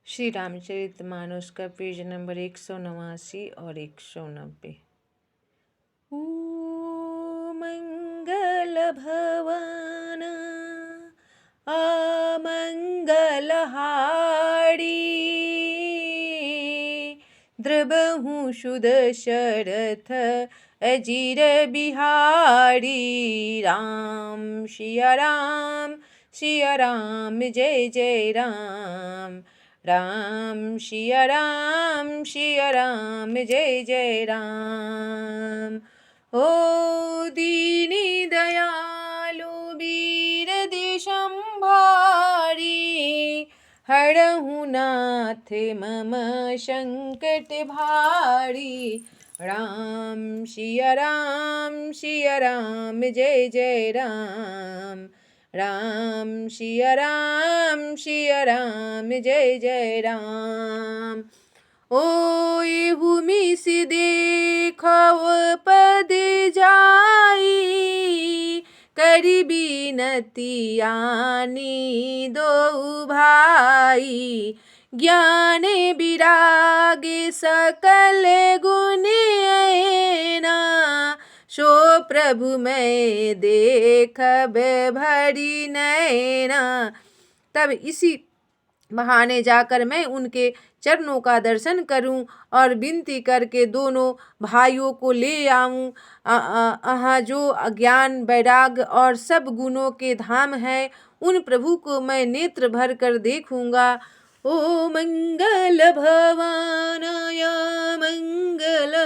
श्री रामचरितमानस का page number 189 और 190। ओ मंगल भवन अमंगलहारी, द्रबहु सुदशरथ अजिर बिहारी। राम सिया राम सिया राम जय जय राम। राम सिया राम जय जय राम। ओ दीनी दयालु वीर दिशंभारी, हरहु नाथ मम संकट भारी। राम सिया राम जय जय राम। राम सिया राम जय जय राम। ओ भूमि से देखो पद जाई, करी बिनती आनी दो भाई। ज्ञान विराग सकल गुण ऐना, सो प्रभु मैं देखब भरी नैना। तब इसी बहाने जाकर मैं उनके चरणों का दर्शन करूं और विनती करके दोनों भाइयों को ले आऊं। जो अज्ञान वैराग और सब गुणों के धाम है, उन प्रभु को मैं नेत्र भर कर देखूंगा। ओ मंगल भवानाय मंगलहारी,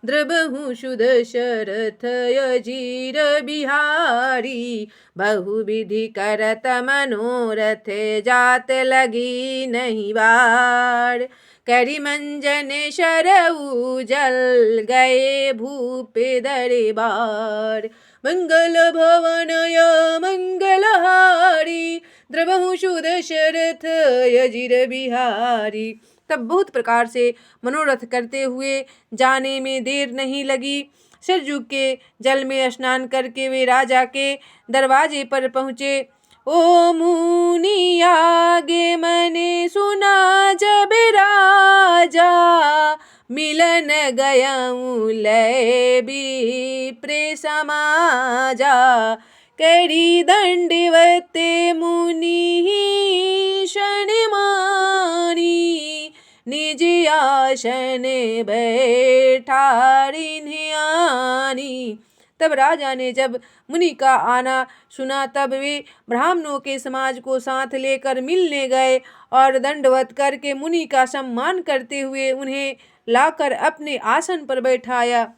द्रबहु सुदशरथ अजिर बिहारी। बहुविधि करत मनोरथ, जात लगी नहीं बार। करी मंजन शरऊ जल, गए भूप दरबार। मंगल भवनय मंगलहारी, द्रबहु सुदशरथ अजिर बिहारी। तब बहुत प्रकार से मनोरथ करते हुए जाने में देर नहीं लगी। सरजू के जल में स्नान करके वे राजा के दरवाजे पर पहुँचे। ओ मुनि आगे मने सुना जब राजा, मिलन गयऊँ लय विप्र समाजा। करी दंडवत मुनि क्षण मानी, निज आसन बैठारिन आनी। तब राजा ने जब मुनि का आना सुना, तब वे ब्राह्मणों के समाज को साथ लेकर मिलने गए और दंडवत करके मुनि का सम्मान करते हुए उन्हें लाकर अपने आसन पर बैठाया।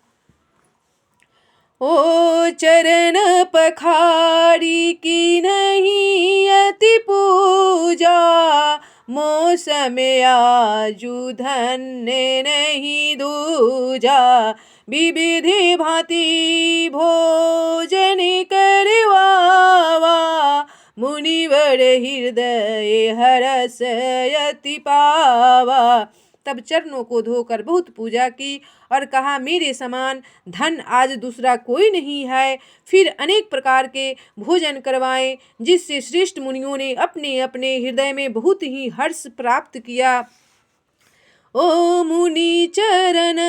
ओ चरण पखारी की नहीं अति पूजा, मौसम आजू धन्य नहीं दूजा। विविधि भांति भोजन करवावा, मुनिवर हृदय हरस अति पावा। तब चरणों को धोकर बहुत पूजा की और कहा, मेरे समान धन आज दूसरा कोई नहीं है। फिर अनेक प्रकार के भोजन करवाए, जिससे श्रेष्ठ मुनियों ने अपने अपने हृदय में बहुत ही हर्ष प्राप्त किया। ओ मुनि चरण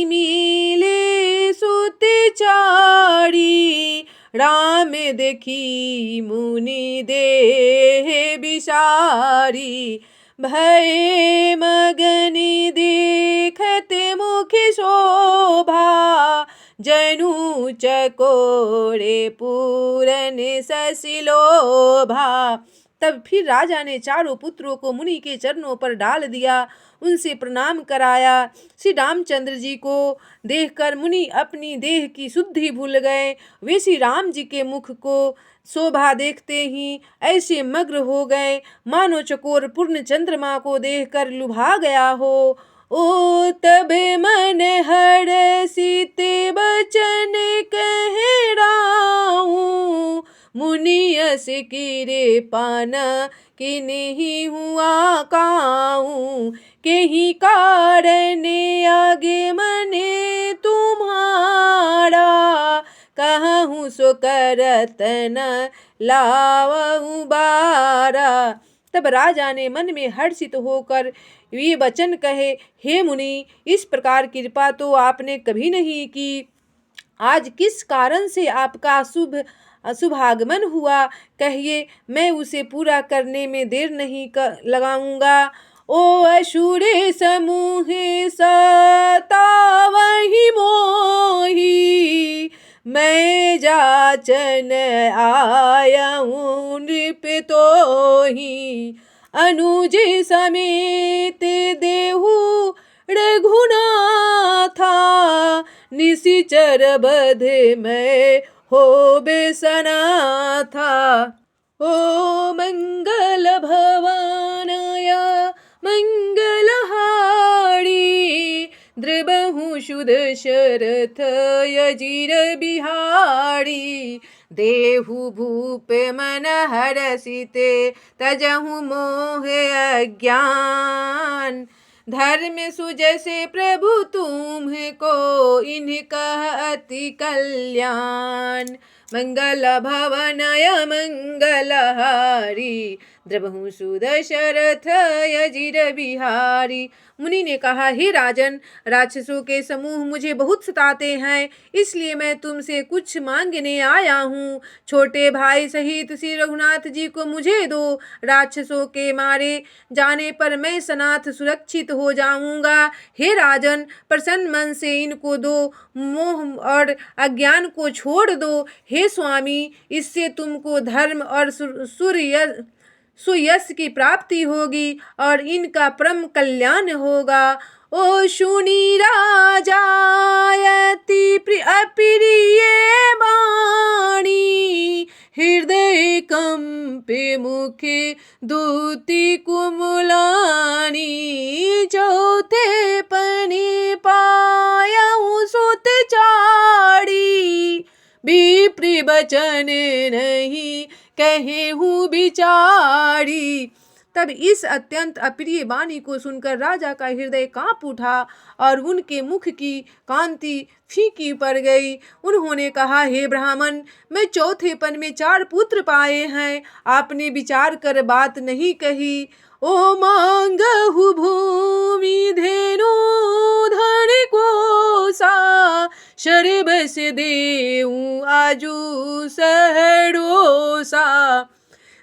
मिले सुत चारी, राम देखी मुनि देह बिसारी। भय मगन देखते मुख शोभा, जनु चकोरे पूरन ससिलोभा। तब फिर राजा ने चारों पुत्रों को मुनि के चरणों पर डाल दिया, उनसे प्रणाम कराया। श्री रामचंद्र जी को देखकर मुनि अपनी देह की शुद्धि भूल गए। वे श्री राम जी के मुख को शोभा देखते ही ऐसे मग्न हो गए, मानो चकोर पूर्ण चंद्रमा को देखकर लुभा गया हो। ओ तब मन हर्षित बचन कहराऊं, मुनि यस कीरे पाना किन्हीं हुआ काऊं। केहि कारण आगे मने तुम्हारा, कहूँ सो करत न लावऊं बारा। तब राजा ने मन में हर्षित होकर ये वचन कहे, हे मुनि, इस प्रकार कृपा तो आपने कभी नहीं की। आज किस कारण से आपका शुभागमन हुआ, कहिए, मैं उसे पूरा करने में देर नहीं लगाऊंगा। ओ असुर समूह सतावहि मोहि, मैं जाचन आयऊं नृप तोहि। अनुज समेत देहु रघुनाथा, निशिचर बध में होबे सनाथा। ओ मंगल भवनय मंगलहारी, द्रबहु सुदशरथ अजिर बिहारी। देहु भूप मन हरषिते, तजहु मोह अज्ञान। धर्म सुजसे प्रभु तुम्हको, इन्ह कहति कल्याण। मंगल भवनय मंगलहारी, द्रबहु सुदशरथ अजिर बिहारी। मुनि ने कहा, हे राजन, राक्षसों के समूह मुझे बहुत सताते हैं, इसलिए मैं तुमसे कुछ मांगने आया हूँ। छोटे भाई सहित श्री रघुनाथ जी को मुझे दो। राक्षसों के मारे जाने पर मैं सनाथ सुरक्षित हो जाऊंगा। हे राजन, प्रसन्न मन से इनको दो, मोह और अज्ञान को छोड़ दो। हे स्वामी, इससे तुमको धर्म और सुयश की प्राप्ति होगी और इनका परम कल्याण होगा। ओ सुनी राजा अति अप्रिय वाणी, हृदय कंपे मुखे दूती कुमुलानी। चौथे पने पायऊं सुत चाड़ी, विप्र बचन नहीं कहेहूँ बिचारी। तब इस अत्यंत अप्रिय वाणी को सुनकर राजा का हृदय कांप उठा और उनके मुख की कांति फीकी पड़ गई। उन्होंने कहा, हे ब्राह्मण, मैं चौथे पन में 4 पुत्र पाए हैं, आपने विचार कर बात नहीं कही। ओ मांगहु भूमि धेनु धन कोसा, शरबस देऊं आजू सहड़ोसा।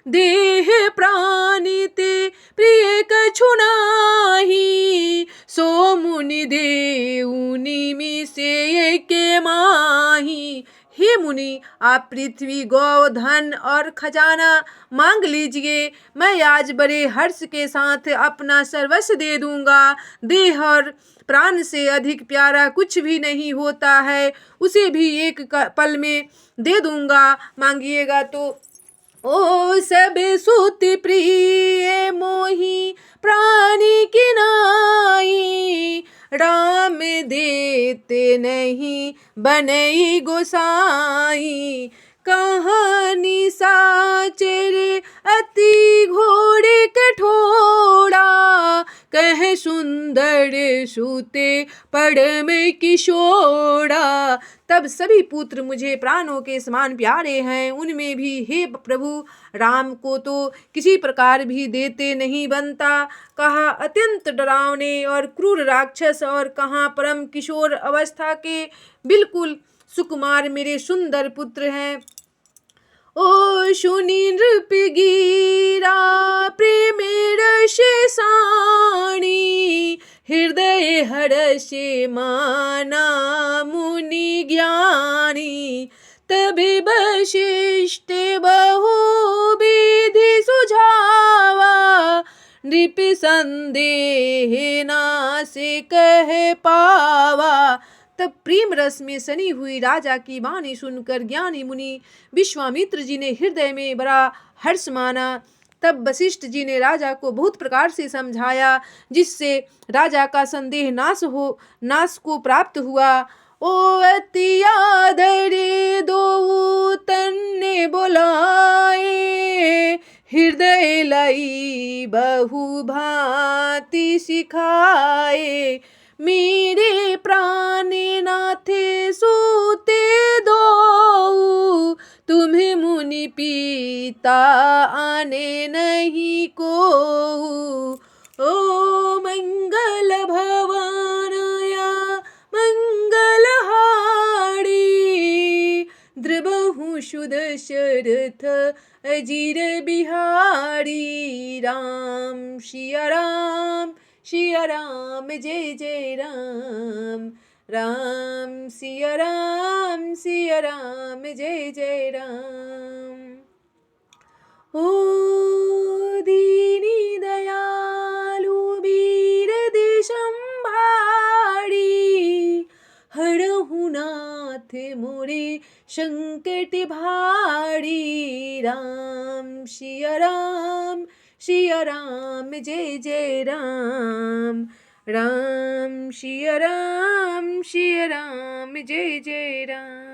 देह प्राण ते प्रिय कछु नाही, सो मुनि देऊं निमिषे के माही। हे मुनि, आप पृथ्वी, गौ, धन और खजाना मांग लीजिए, मैं आज बड़े हर्ष के साथ अपना सर्वस्व दे दूंगा। देह और प्राण से अधिक प्यारा कुछ भी नहीं होता है, उसे भी एक पल में दे दूंगा, मांगिएगा तो। ओ सब सुत प्रिय मोहि प्राणी की नाई, राम देते नहीं बनई गोसाई। कहानी साचर अति घोर कठोरा, कह सुंदर सूते पड़म किशोरा। तब सभी पुत्र मुझे प्राणों के समान प्यारे हैं, उनमें भी हे प्रभु, राम को तो किसी प्रकार भी देते नहीं बनता। कहा अत्यंत डरावने और क्रूर राक्षस, और कहाँ परम किशोर अवस्था के बिल्कुल सुकुमार मेरे सुंदर पुत्र हैं। ओ सुनी नृप गिरा प्रेम रस साणी, हृदय हर्षे माना मुनि ज्ञानी। तब वशिष्ठ बहु विधि सुझावा, नृप संदेह नासे कह पावा। तब प्रेम रस में सनी हुई राजा की वाणी सुनकर ज्ञानी मुनि विश्वामित्र जी ने हृदय में बड़ा हर्ष माना। तब वशिष्ठ जी ने राजा को बहुत प्रकार से समझाया, जिससे राजा का संदेह नाश को प्राप्त हुआ। ओ अति आदर दो तन्ने बुलाए, हृदय लाई बहु भांति सिखाए। मेरे प्राण नाथे सूते दो, तुम्हें मुनि पीता आने नहीं को। ओ मंगल भवानया मंगलहारी, द्रबहु सुदशरथ अजीर बिहारी। राम सिया राम सिया राम जय जय राम। राम सिया राम जय जय राम। ओ दीनी दयालु वीर दिशंभारी, हरहु नाथ मोरे संकट भारी। राम सिया राम जय जय राम। राम सिया राम जय जय राम।